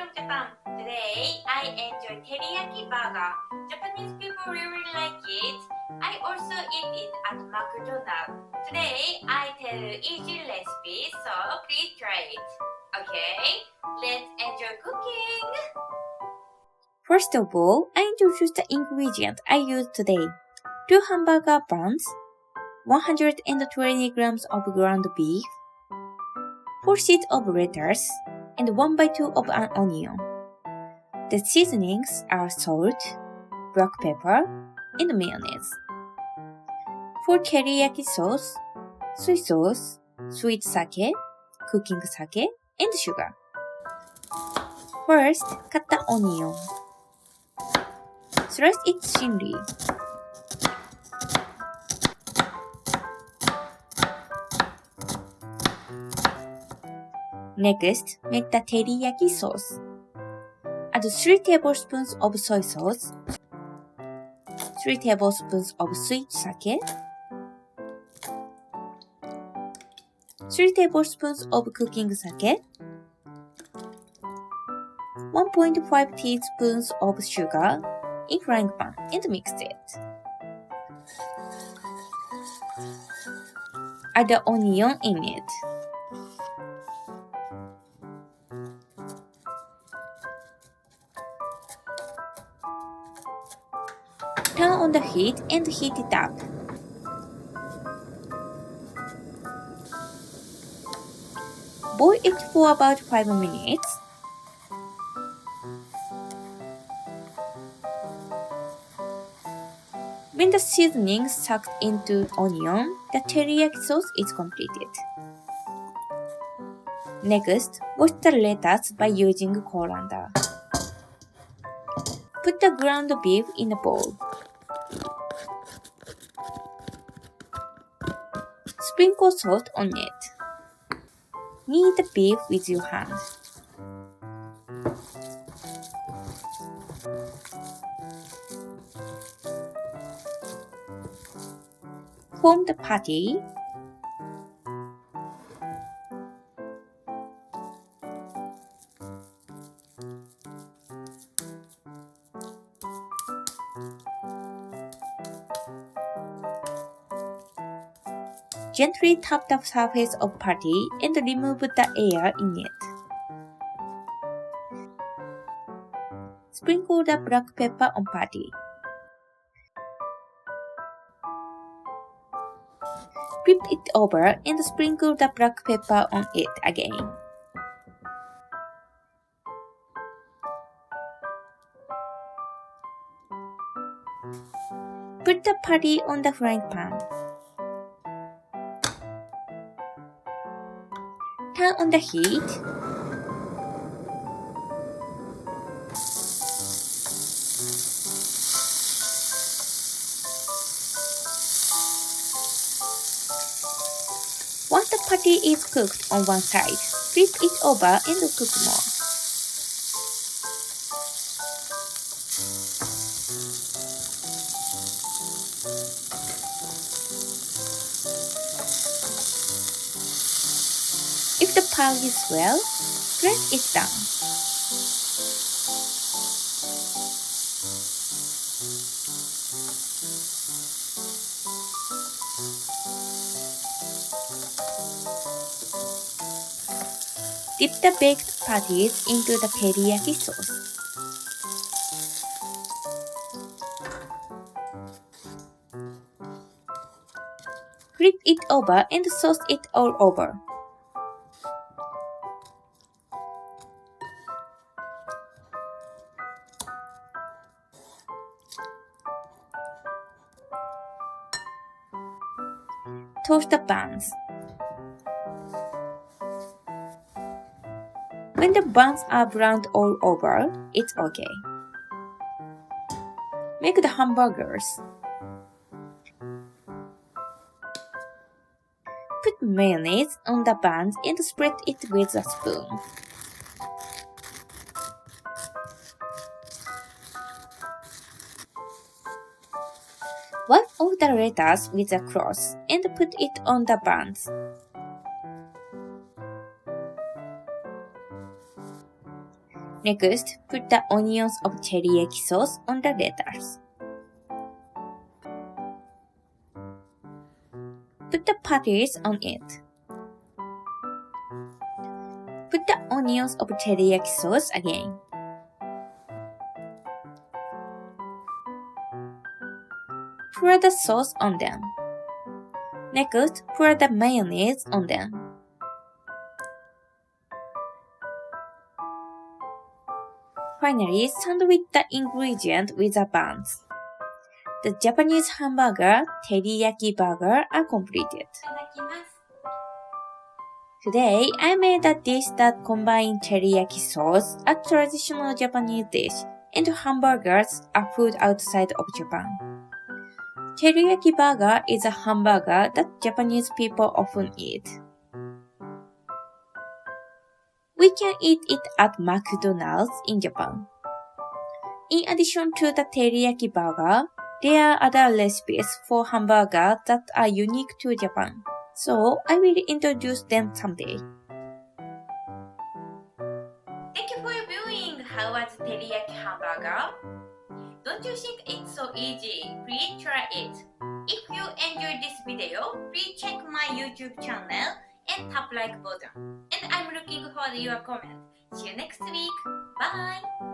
from Japan. Today, I enjoy teriyaki burger. Japanese people really like it. I also eat it at McDonald's. Today, I tell you easy recipe, so please try it. Okay, let's enjoy cooking. First of all, I introduce the ingredient I use today. 2 hamburger buns, 120 grams of ground beef, 4 seeds of lettuce, and 1 by 2 of an onion. The seasonings are salt, black pepper, and mayonnaise. For teriyaki sauce, soy sauce, sweet sake, cooking sake, and sugar. First, cut the onion. Slice it thinly. Next, make the teriyaki sauce. Add 3 tablespoons of soy sauce, 3 tablespoons of sweet sake, 3 tablespoons of cooking sake, 1.5 teaspoons of sugar in frying pan and mix it. Add the onion in it. Turn on the heat and heat it up. Boil it for about 5 minutes. When the seasoning sucked into onion, the teriyaki sauce is completed. Next, wash the lettuce by using colander. Put the ground beef in a bowl. Sprinkle salt on it. Knead the beef with your hand. Form the patty. Gently tap the surface of patty and remove the air in it. Sprinkle the black pepper on patty. Flip it over and sprinkle the black pepper on it again. Put the patty on the frying pan. Turn on the heat. Once the patty is cooked on one side, flip it over and cook more. If the pan is well, press it down. Dip the baked patties into the teriyaki sauce. Flip it over and sauce it all over. Toast the buns. When the buns are browned all over, it's okay. Make the hamburgers. Put mayonnaise on the buns and spread it with a spoon. Wipe off the lettuce with a cloth and put it on the buns. Next, put the onions of teriyaki sauce on the lettuce. Put the patties on it. Put the onions of teriyaki sauce again. Pour the sauce on them. Next, pour the mayonnaise on them. Finally, sandwich the ingredient with the buns. The Japanese hamburger, teriyaki burger are completed. いただきます。 Today, I made a dish that combines teriyaki sauce, a traditional Japanese dish, and hamburgers, a food outside of Japan. Teriyaki burger is a hamburger that Japanese people often eat. We can eat it at McDonald's in Japan. In addition to the teriyaki burger, there are other recipes for hamburgers that are unique to Japan, so I will introduce them someday. Thank you for your viewing. How was teriyaki hamburger? Don't you think it's so easy? Please try it. If you enjoyed this video, please check my YouTube channel and tap like button. And I'm looking for your comment. See you next week. Bye!